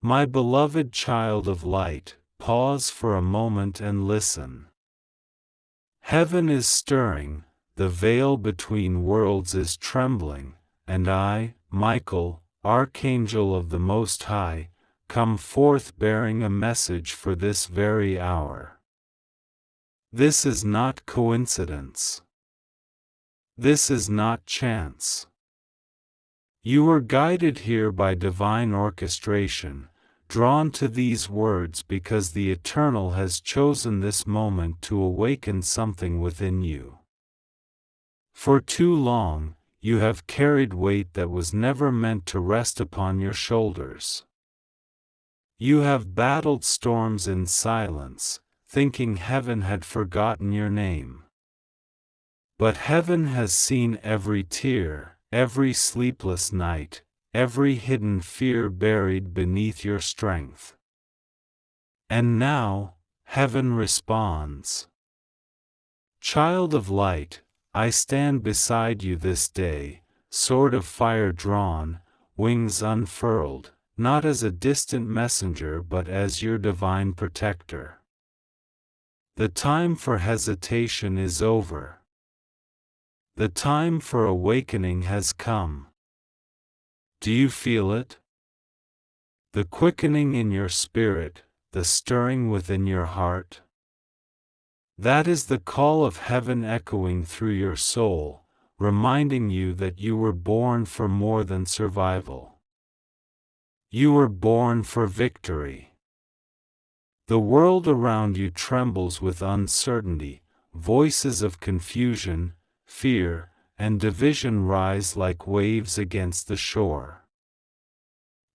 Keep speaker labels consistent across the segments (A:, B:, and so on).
A: My beloved child of light, pause for a moment and listen. Heaven is stirring, the veil between worlds is trembling, and I, Michael, Archangel of the Most High, come forth bearing a message for this very hour. This is not coincidence. This is not chance. You were guided here by divine orchestration, drawn to these words because the Eternal has chosen this moment to awaken something within you. For too long, you have carried weight that was never meant to rest upon your shoulders. You have battled storms in silence, thinking heaven had forgotten your name. But heaven has seen every tear, every sleepless night, every hidden fear buried beneath your strength. And now, heaven responds. Child of light, I stand beside you this day, sword of fire drawn, wings unfurled, not as a distant messenger but as your divine protector. The time for hesitation is over. The time for awakening has come. Do you feel it? The quickening in your spirit, the stirring within your heart? That is the call of heaven echoing through your soul, reminding you that you were born for more than survival. You were born for victory. The world around you trembles with uncertainty, voices of confusion, fear, and division rise like waves against the shore.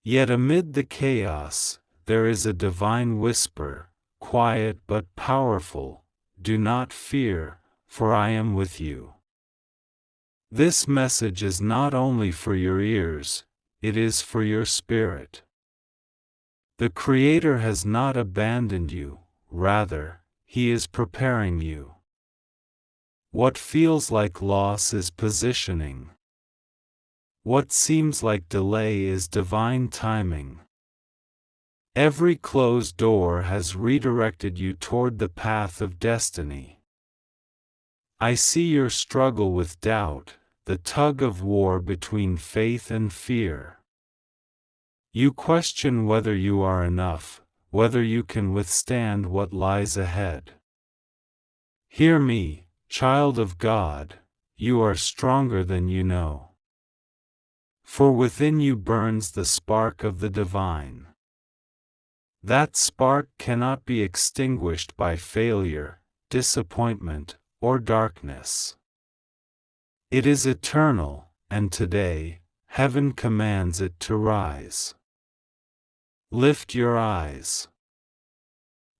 A: Yet amid the chaos, there is a divine whisper, quiet but powerful, do not fear, for I am with you. This message is not only for your ears, it is for your spirit. The Creator has not abandoned you, rather, He is preparing you. What feels like loss is positioning. What seems like delay is divine timing. Every closed door has redirected you toward the path of destiny. I see your struggle with doubt, the tug of war between faith and fear. You question whether you are enough, whether you can withstand what lies ahead. Hear me, child of God, you are stronger than you know. For within you burns the spark of the divine. That spark cannot be extinguished by failure, disappointment, or darkness. It is eternal, and today, heaven commands it to rise. Lift your eyes.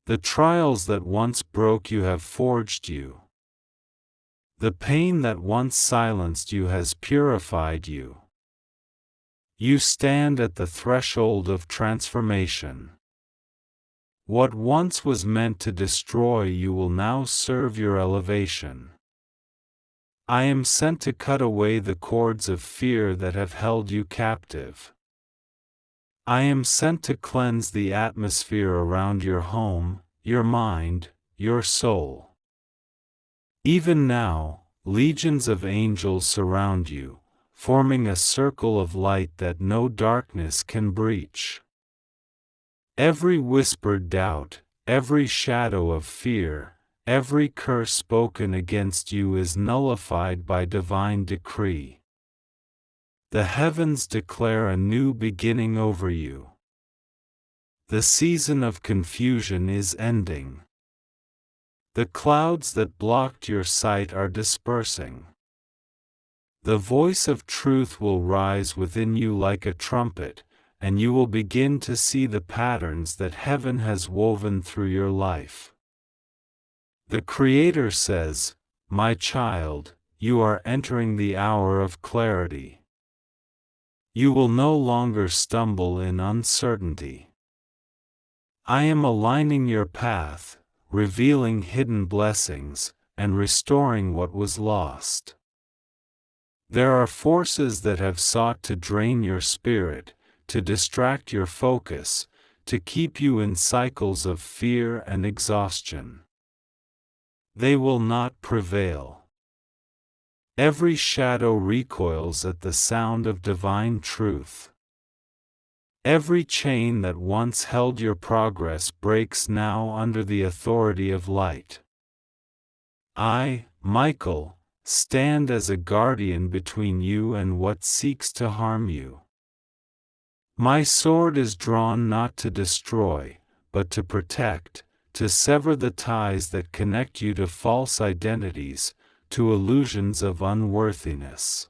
A: The trials that once broke you have forged you. The pain that once silenced you has purified you. You stand at the threshold of transformation. What once was meant to destroy you will now serve your elevation. I am sent to cut away the cords of fear that have held you captive. I am sent to cleanse the atmosphere around your home, your mind, your soul. Even now, legions of angels surround you, forming a circle of light that no darkness can breach. Every whispered doubt, every shadow of fear, every curse spoken against you is nullified by divine decree. The heavens declare a new beginning over you. The season of confusion is ending. The clouds that blocked your sight are dispersing. The voice of truth will rise within you like a trumpet, and you will begin to see the patterns that heaven has woven through your life. The Creator says, "My child, you are entering the hour of clarity. You will no longer stumble in uncertainty. I am aligning your path, revealing hidden blessings, and restoring what was lost. There are forces that have sought to drain your spirit, to distract your focus, to keep you in cycles of fear and exhaustion. They will not prevail. Every shadow recoils at the sound of divine truth. Every chain that once held your progress breaks now under the authority of light. I, Michael, stand as a guardian between you and what seeks to harm you. My sword is drawn not to destroy, but to protect, to sever the ties that connect you to false identities, to illusions of unworthiness.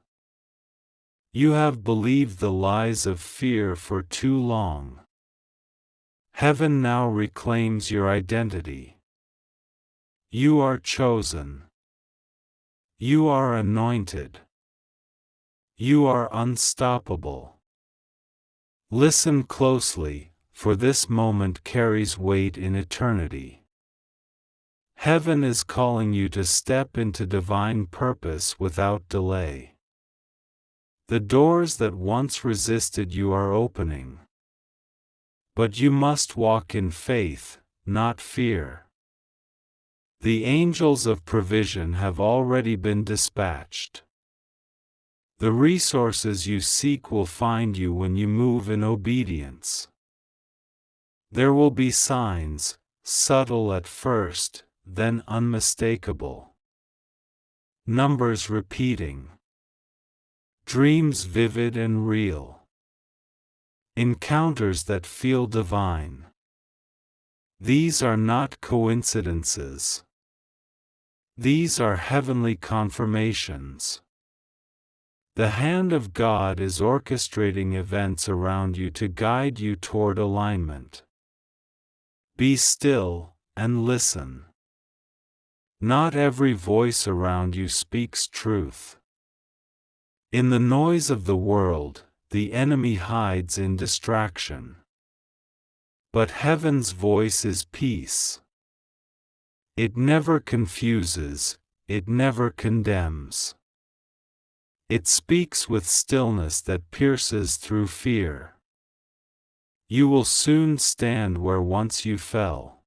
A: You have believed the lies of fear for too long. Heaven now reclaims your identity. You are chosen. You are anointed. You are unstoppable. Listen closely, for this moment carries weight in eternity. Heaven is calling you to step into divine purpose without delay. The doors that once resisted you are opening. But you must walk in faith, not fear. The angels of provision have already been dispatched. The resources you seek will find you when you move in obedience. There will be signs, subtle at first, then unmistakable. Numbers repeating. Dreams vivid and real. Encounters that feel divine. These are not coincidences. These are heavenly confirmations. The hand of God is orchestrating events around you to guide you toward alignment. Be still and listen. Not every voice around you speaks truth. In the noise of the world, the enemy hides in distraction. But heaven's voice is peace. It never confuses, it never condemns. It speaks with stillness that pierces through fear. You will soon stand where once you fell.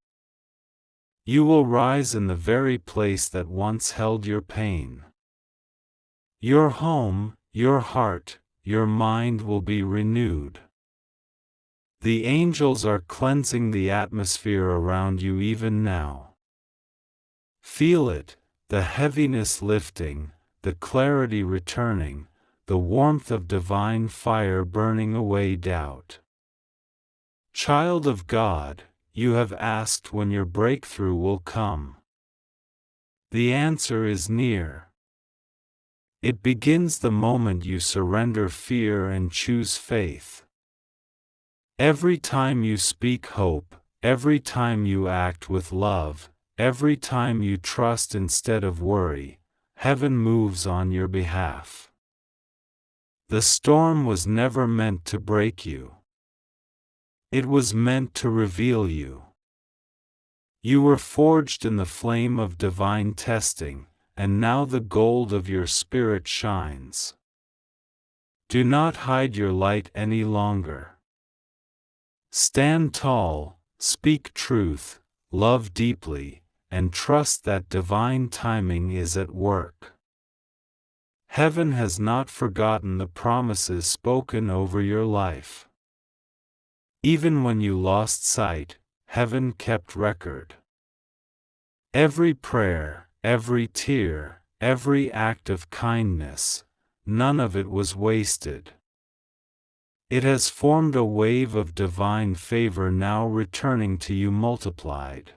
A: You will rise in the very place that once held your pain. Your home, your heart, your mind will be renewed. The angels are cleansing the atmosphere around you even now. Feel it, the heaviness lifting, the clarity returning, the warmth of divine fire burning away doubt. Child of God, you have asked when your breakthrough will come. The answer is near. It begins the moment you surrender fear and choose faith. Every time you speak hope, every time you act with love, every time you trust instead of worry, heaven moves on your behalf. The storm was never meant to break you. It was meant to reveal you. You were forged in the flame of divine testing, and now the gold of your spirit shines. Do not hide your light any longer. Stand tall, speak truth, love deeply, and trust that divine timing is at work. Heaven has not forgotten the promises spoken over your life. Even when you lost sight, heaven kept record. Every prayer, every tear, every act of kindness, none of it was wasted. It has formed a wave of divine favor now returning to you multiplied.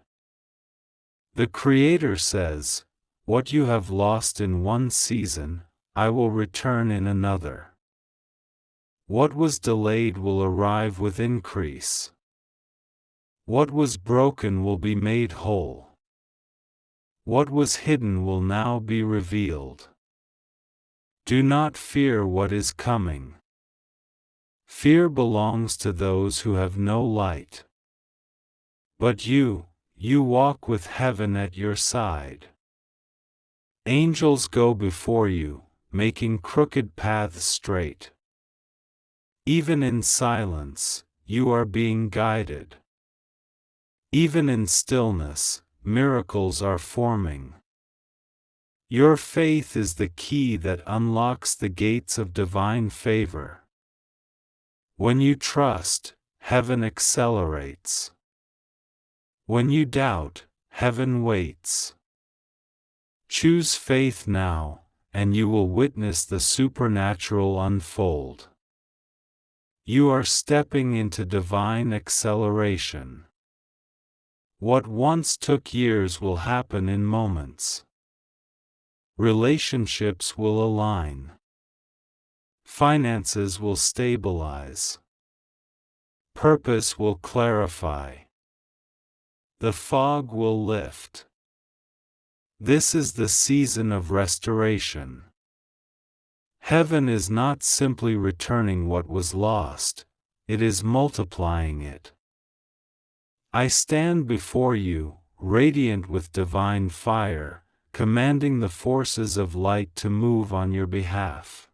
A: The Creator says, "What you have lost in one season, I will return in another. What was delayed will arrive with increase. What was broken will be made whole. What was hidden will now be revealed." Do not fear what is coming. Fear belongs to those who have no light. But you walk with heaven at your side. Angels go before you, making crooked paths straight. Even in silence, you are being guided. Even in stillness, miracles are forming. Your faith is the key that unlocks the gates of divine favor. When you trust, heaven accelerates. When you doubt, heaven waits. Choose faith now, and you will witness the supernatural unfold. You are stepping into divine acceleration. What once took years will happen in moments. Relationships will align. Finances will stabilize. Purpose will clarify. The fog will lift. This is the season of restoration. Heaven is not simply returning what was lost, it is multiplying it. I stand before you, radiant with divine fire, commanding the forces of light to move on your behalf.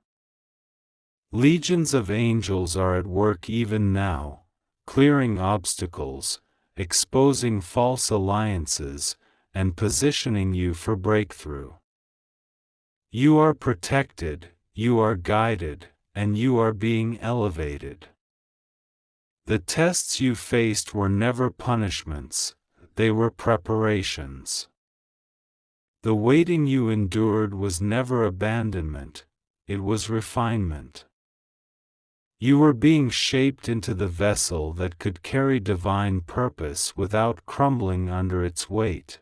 A: Legions of angels are at work even now, clearing obstacles, exposing false alliances, and positioning you for breakthrough. You are protected, you are guided, and you are being elevated. The tests you faced were never punishments, they were preparations. The waiting you endured was never abandonment, it was refinement. You were being shaped into the vessel that could carry divine purpose without crumbling under its weight.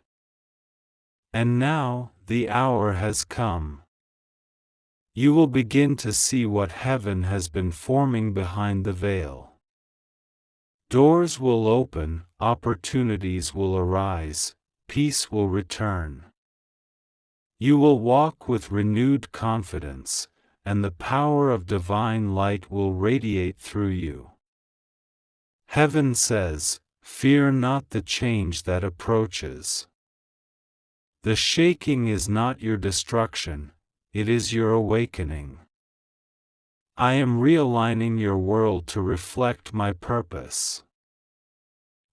A: And now, the hour has come. You will begin to see what heaven has been forming behind the veil. Doors will open, opportunities will arise, peace will return. You will walk with renewed confidence, and the power of divine light will radiate through you. Heaven says, "Fear not the change that approaches." The shaking is not your destruction, it is your awakening. I am realigning your world to reflect my purpose.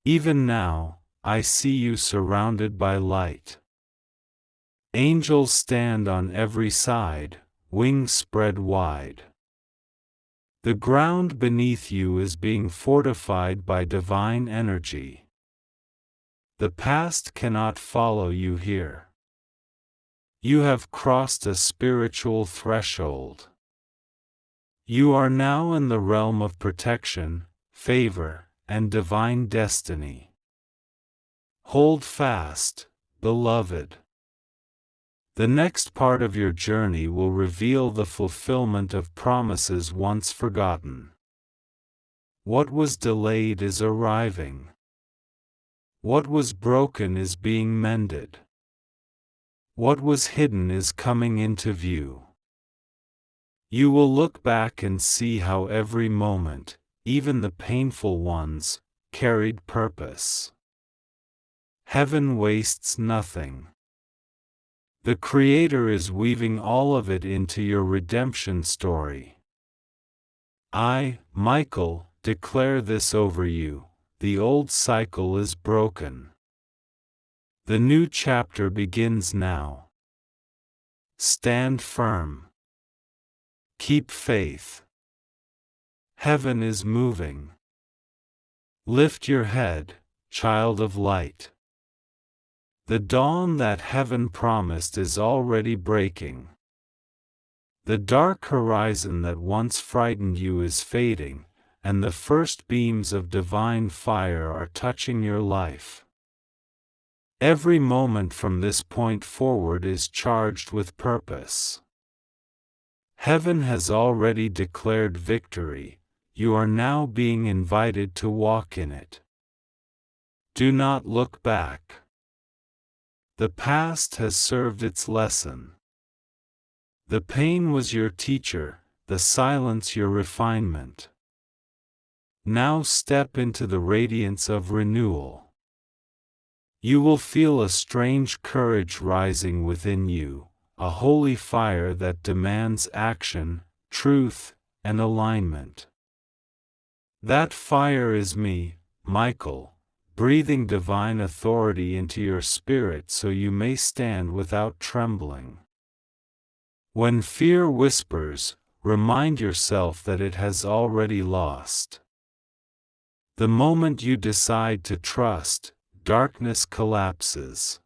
A: Even now, I see you surrounded by light. Angels stand on every side, wings spread wide. The ground beneath you is being fortified by divine energy. The past cannot follow you here. You have crossed a spiritual threshold. You are now in the realm of protection, favor, and divine destiny. Hold fast, beloved. The next part of your journey will reveal the fulfillment of promises once forgotten. What was delayed is arriving. What was broken is being mended. What was hidden is coming into view. You will look back and see how every moment, even the painful ones, carried purpose. Heaven wastes nothing. The Creator is weaving all of it into your redemption story. I, Michael, declare this over you: the old cycle is broken. The new chapter begins now. Stand firm. Keep faith. Heaven is moving. Lift your head, child of light. The dawn that heaven promised is already breaking. The dark horizon that once frightened you is fading, and the first beams of divine fire are touching your life. Every moment from this point forward is charged with purpose. Heaven has already declared victory, you are now being invited to walk in it. Do not look back. The past has served its lesson. The pain was your teacher, the silence your refinement. Now step into the radiance of renewal. You will feel a strange courage rising within you, a holy fire that demands action, truth, and alignment. That fire is me, Michael, breathing divine authority into your spirit so you may stand without trembling. When fear whispers, remind yourself that it has already lost. The moment you decide to trust, darkness collapses.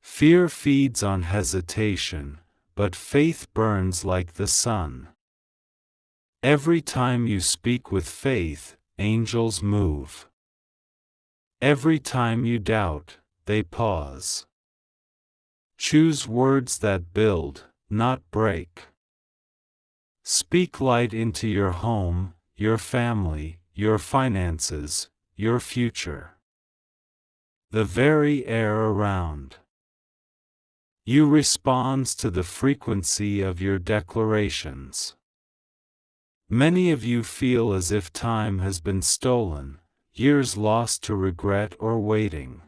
A: Fear feeds on hesitation, but faith burns like the sun. Every time you speak with faith, angels move. Every time you doubt, they pause. Choose words that build, not break. Speak light into your home, your family, your finances, your future. The very air around you responds to the frequency of your declarations. Many of you feel as if time has been stolen, years lost to regret or waiting.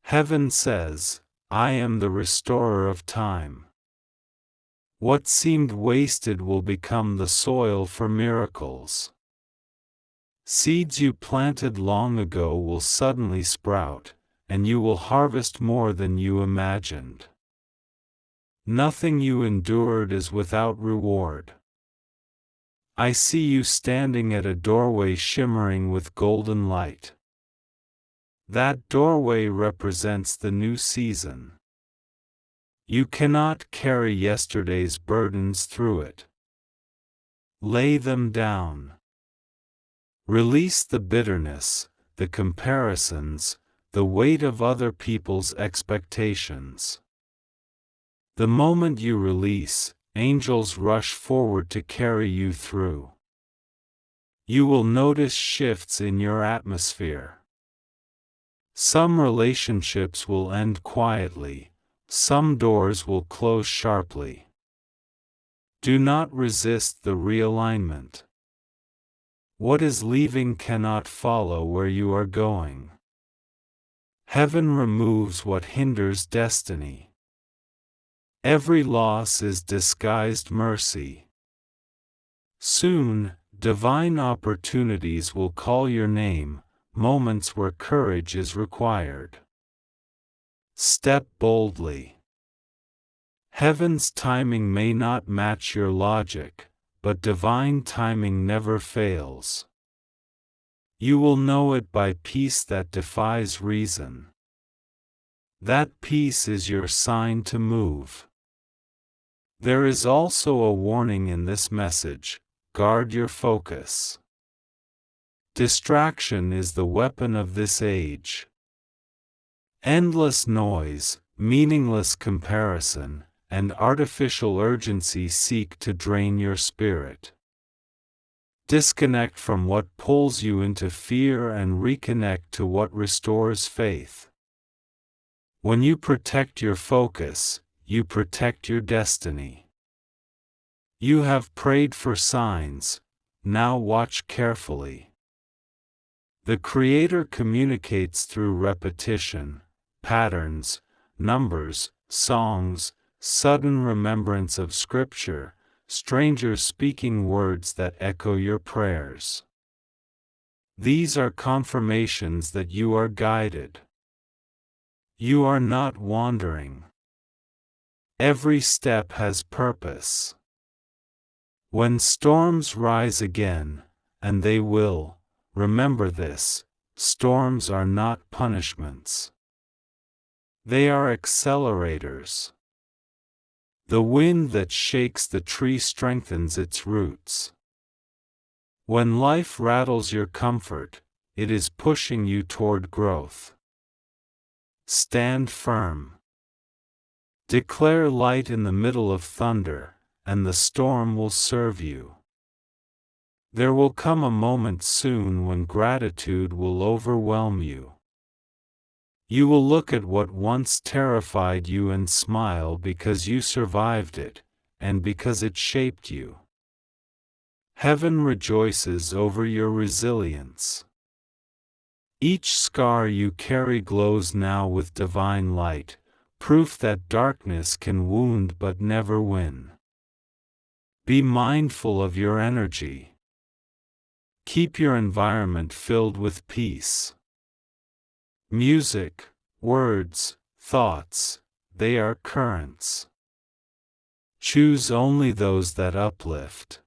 A: Heaven says, I am the restorer of time. What seemed wasted will become the soil for miracles. Seeds you planted long ago will suddenly sprout, and you will harvest more than you imagined. Nothing you endured is without reward. I see you standing at a doorway shimmering with golden light. That doorway represents the new season. You cannot carry yesterday's burdens through it. Lay them down. Release the bitterness, the comparisons, the weight of other people's expectations. The moment you release, angels rush forward to carry you through. You will notice shifts in your atmosphere. Some relationships will end quietly, some doors will close sharply. Do not resist the realignment. What is leaving cannot follow where you are going. Heaven removes what hinders destiny. Every loss is disguised mercy. Soon, divine opportunities will call your name, moments where courage is required. Step boldly. Heaven's timing may not match your logic, but divine timing never fails. You will know it by peace that defies reason. That peace is your sign to move. There is also a warning in this message: guard your focus. Distraction is the weapon of this age. Endless noise, meaningless comparison, and artificial urgency seek to drain your spirit. Disconnect from what pulls you into fear and reconnect to what restores faith. When you protect your focus, you protect your destiny. You have prayed for signs, now watch carefully. The Creator communicates through repetition, patterns, numbers, songs, sudden remembrance of Scripture, strangers speaking words that echo your prayers. These are confirmations that you are guided. You are not wandering. Every step has purpose. When storms rise again, and they will, remember this: storms are not punishments. They are accelerators. The wind that shakes the tree strengthens its roots. When life rattles your comfort, it is pushing you toward growth. Stand firm. Declare light in the middle of thunder, and the storm will serve you. There will come a moment soon when gratitude will overwhelm you. You will look at what once terrified you and smile because you survived it, and because it shaped you. Heaven rejoices over your resilience. Each scar you carry glows now with divine light, proof that darkness can wound but never win. Be mindful of your energy. Keep your environment filled with peace. Music, words, thoughts, they are currents. Choose only those that uplift.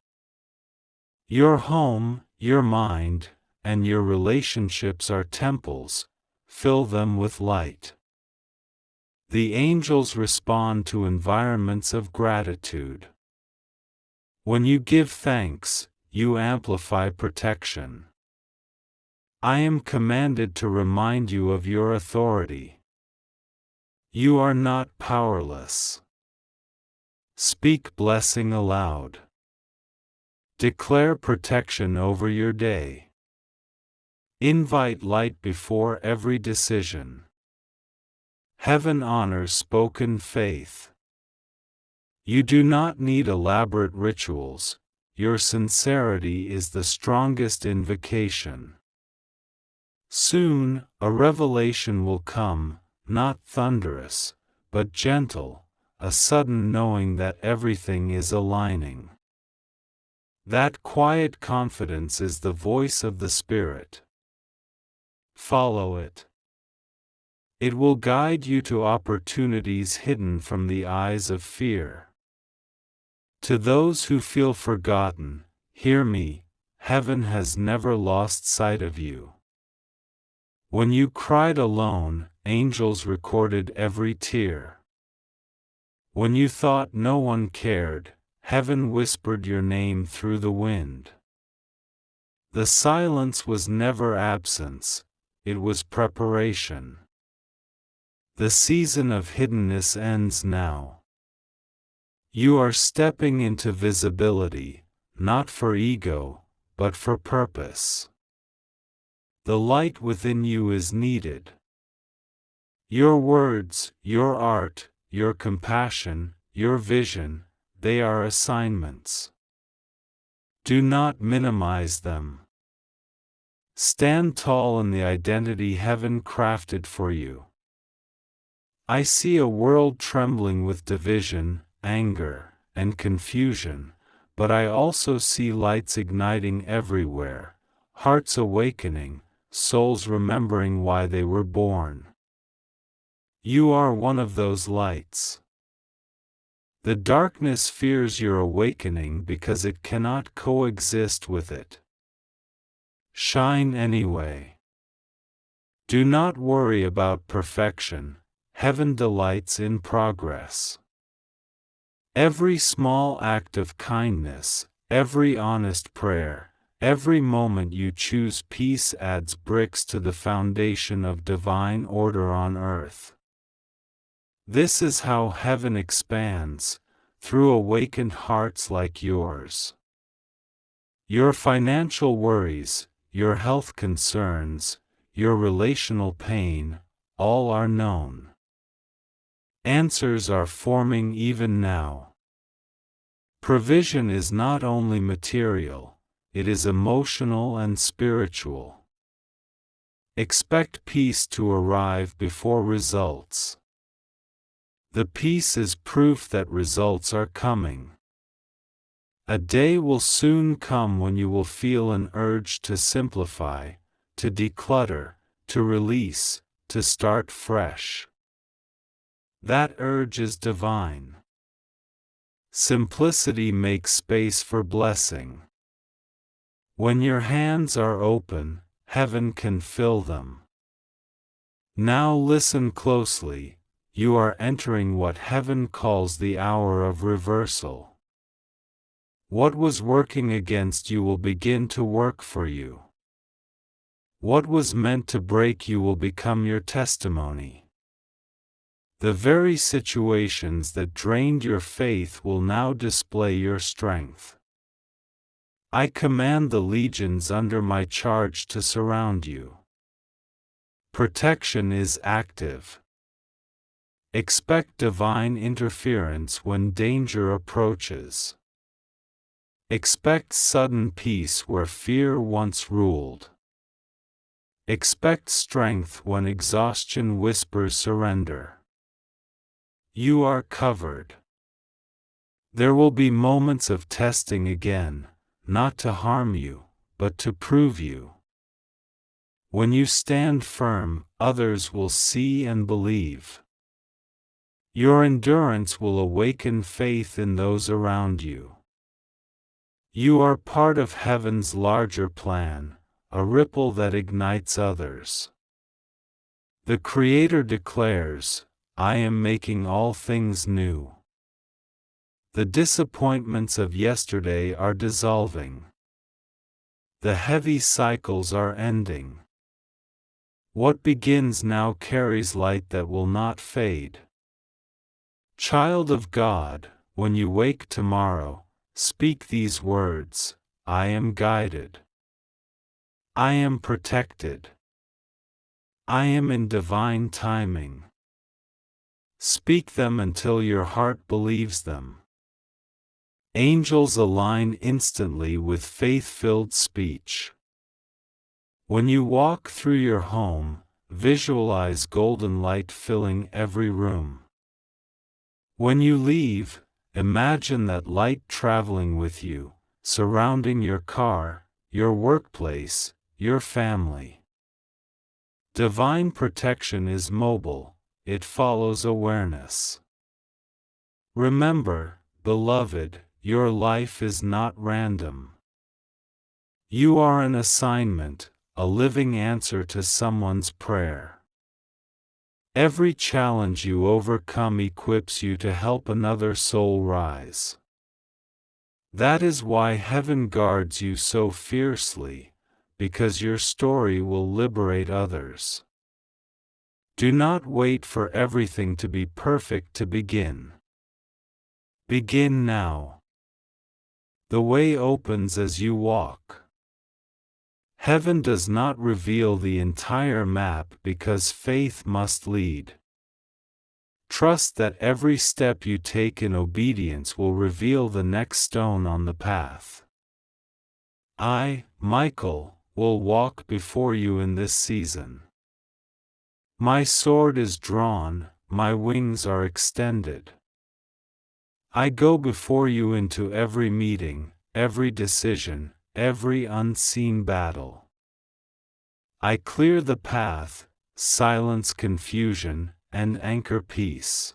A: Your home, your mind, and your relationships are temples. Fill them with light. The angels respond to environments of gratitude. When you give thanks, you amplify protection. I am commanded to remind you of your authority. You are not powerless. Speak blessing aloud. Declare protection over your day. Invite light before every decision. Heaven honors spoken faith. You do not need elaborate rituals. Your sincerity is the strongest invocation. Soon, a revelation will come, not thunderous, but gentle, a sudden knowing that everything is aligning. That quiet confidence is the voice of the Spirit. Follow it. It will guide you to opportunities hidden from the eyes of fear. To those who feel forgotten, hear me, heaven has never lost sight of you. When you cried alone, angels recorded every tear. When you thought no one cared, heaven whispered your name through the wind. The silence was never absence, it was preparation. The season of hiddenness ends now. You are stepping into visibility, not for ego, but for purpose. The light within you is needed. Your words, your art, your compassion, your vision, they are assignments. Do not minimize them. Stand tall in the identity heaven crafted for you. I see a world trembling with division, anger, and confusion, but I also see lights igniting everywhere, hearts awakening, souls remembering why they were born. You are one of those lights. The darkness fears your awakening because it cannot coexist with it. Shine anyway. Do not worry about perfection. Heaven delights in progress. Every small act of kindness, every honest prayer, every moment you choose peace adds bricks to the foundation of divine order on earth. This is how heaven expands, through awakened hearts like yours. Your financial worries, your health concerns, your relational pain, all are known. Answers are forming even now. Provision is not only material, it is emotional and spiritual. Expect peace to arrive before results. The peace is proof that results are coming. A day will soon come when you will feel an urge to simplify, to declutter, to release, to start fresh. That urge is divine. Simplicity makes space for blessing. When your hands are open, heaven can fill them. Now listen closely, you are entering what heaven calls the hour of reversal. What was working against you will begin to work for you. What was meant to break you will become your testimony. The very situations that drained your faith will now display your strength. I command the legions under my charge to surround you. Protection is active. Expect divine interference when danger approaches. Expect sudden peace where fear once ruled. Expect strength when exhaustion whispers surrender. You are covered. There will be moments of testing again, not to harm you, but to prove you. When you stand firm, others will see and believe. Your endurance will awaken faith in those around you. You are part of heaven's larger plan, a ripple that ignites others. The Creator declares, "I am making all things new." The disappointments of yesterday are dissolving. The heavy cycles are ending. What begins now carries light that will not fade. Child of God, when you wake tomorrow, speak these words: I am guided. I am protected. I am in divine timing. Speak them until your heart believes them. Angels align instantly with faith-filled speech. When you walk through your home, visualize golden light filling every room. When you leave, imagine that light traveling with you, surrounding your car, your workplace, your family. Divine protection is mobile, it follows awareness. Remember, beloved, your life is not random. You are an assignment, a living answer to someone's prayer. Every challenge you overcome equips you to help another soul rise. That is why heaven guards you so fiercely, because your story will liberate others. Do not wait for everything to be perfect to begin. Begin now. The way opens as you walk. Heaven does not reveal the entire map because faith must lead. Trust that every step you take in obedience will reveal the next stone on the path. I, Michael, will walk before you in this season. My sword is drawn, my wings are extended. I go before you into every meeting, every decision, every unseen battle. I clear the path, silence confusion, and anchor peace.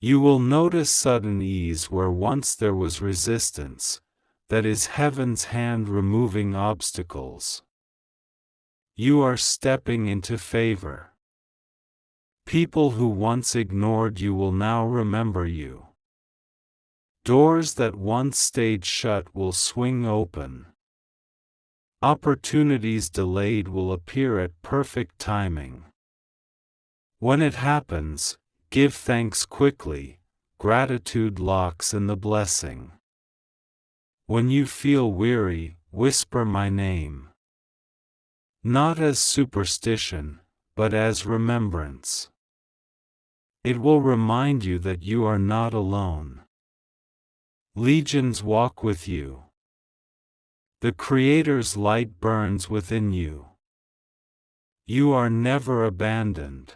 A: You will notice sudden ease where once there was resistance, that is heaven's hand removing obstacles. You are stepping into favor. People who once ignored you will now remember you. Doors that once stayed shut will swing open. Opportunities delayed will appear at perfect timing. When it happens, give thanks quickly, gratitude locks in the blessing. When you feel weary, whisper my name. Not as superstition, but as remembrance. It will remind you that you are not alone. Legions walk with you. The Creator's light burns within you. You are never abandoned.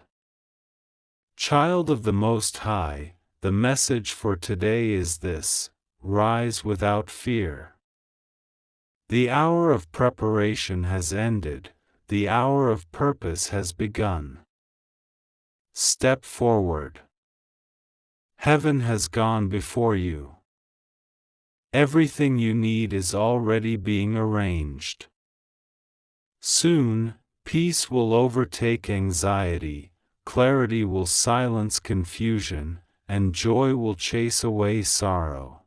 A: Child of the Most High, the message for today is this: rise without fear. The hour of preparation has ended, the hour of purpose has begun. Step forward. Heaven has gone before you. Everything you need is already being arranged. Soon, peace will overtake anxiety, clarity will silence confusion, and joy will chase away sorrow.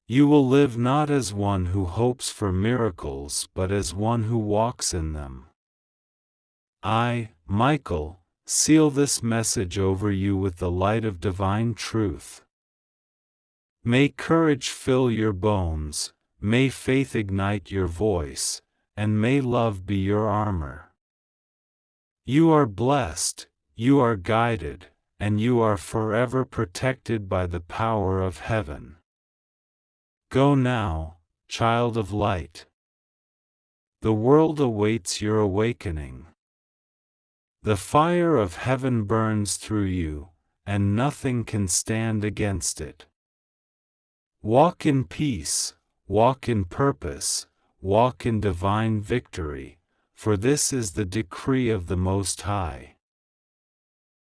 A: You will live not as one who hopes for miracles but as one who walks in them. I, Michael, seal this message over you with the light of divine truth. May courage fill your bones, may faith ignite your voice, and may love be your armor. You are blessed, you are guided, and you are forever protected by the power of heaven. Go now, child of light. The world awaits your awakening. The fire of heaven burns through you, and nothing can stand against it. Walk in peace, walk in purpose, walk in divine victory, for this is the decree of the Most High.